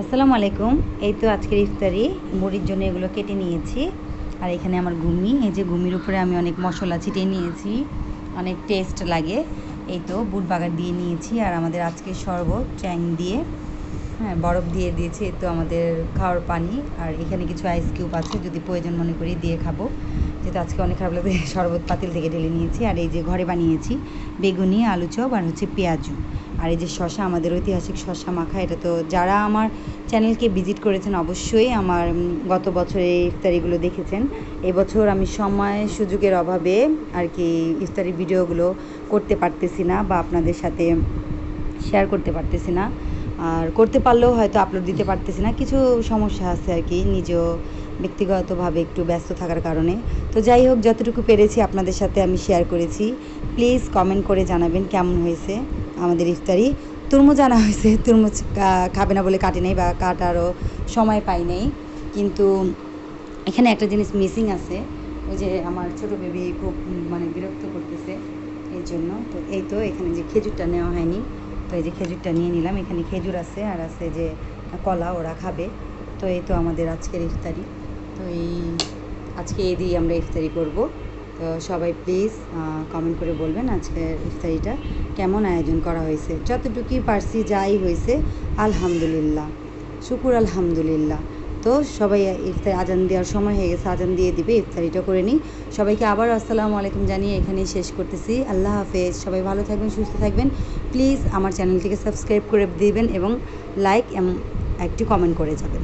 আসসালামু আলাইকুম। এই তো আজকের ইফতারি মুড়ির জন্য এগুলো কেটে নিয়েছি। আর এখানে আমার ঘুগনি, এই যে ঘুগনির উপরে আমি অনেক মশলা ছিটিয়ে নিয়েছি, অনেক টেস্ট লাগে। এই তো বুট বাগার দিয়ে নিয়েছি, আর আমাদের আজকে শরবত চ্যাং দিয়ে, হ্যাঁ, বরফ দিয়ে দিয়েছি। এই তো আমাদের খাওয়ার পানি, আর এখানে কিছু আইস কিউব আছে, যদি প্রয়োজন মনে করি দিয়ে খাবো, যেহেতু আজকে অনেক খারাপ লাগবে। শরবত পাতিল থেকে ঢেলে নিয়েছি। আর এই যে ঘরে বানিয়েছি বেগুনি, আলু চপ, আর হচ্ছে পেঁয়াজু। আর এই যে শশা, আমাদের ঐতিহাসিক শশা মাখা। এটা তো যারা আমার চ্যানেলকে ভিজিট করেছেন অবশ্যই আমার গত বছরের ইফতারিগুলো দেখেছেন। এবছর আমি সময় সুযোগের অভাবে আর কি ইফতারি ভিডিওগুলো করতে পারতেছি না, বা আপনাদের সাথে শেয়ার করতে পারতেছি না। আর করতে পারলেও হয়তো আপলোড দিতে পারতেছি না, কিছু সমস্যা আছে আর কি, নিজেও ব্যক্তিগতভাবে একটু ব্যস্ত থাকার কারণে। তো যাই হোক, যতটুকু পেরেছি আপনাদের সাথে আমি শেয়ার করেছি। প্লিজ কমেন্ট করে জানাবেন কেমন হয়েছে আমাদের ইফতারি। তরমুজ আনা হয়েছে, তরমুজ খাবে না বলে কাটি নাই, বা কাটারও সময় পাই নাই। কিন্তু এখানে একটা জিনিস মিসিং আছে, ওই যে আমার ছোটো বেবি খুব বিরক্ত করতেছে এই জন্য। তো এই তো এখানে যে খেজুরটা নেওয়া হয়নি, তো এই যে খেজুরটা নিয়ে নিলাম। এখানে খেজুর আছে, আর আছে যে কলা, ওরা খাবে। তো এই তো আমাদের আজকের ইফতারি। তো আজকে এই দিয়ে আমরা ইফতারি করব। তো সবাই প্লিজ কমেন্ট করে বলবেন আজকের ইফতারিটা কেমন আয়োজন করা হয়েছে। যতটুকুই পারছি, যাই হয়েছে আলহামদুলিল্লাহ, শুকুর আলহামদুলিল্লাহ। তো সবাই ইফতারি, আজান দেওয়ার সময় হয়ে গেছে, আজান দিয়ে দিবে, ইফতারিটা করে নিই। সবাইকে আবার আসসালামু আলাইকুম জানিয়ে এখানেই শেষ করতেছি। আল্লাহ হাফেজ। সবাই ভালো থাকবেন, সুস্থ থাকবেন। প্লিজ আমার চ্যানেলটিকে সাবস্ক্রাইব করে দিবেন এবং লাইক একটি কমেন্ট করে যাবেন।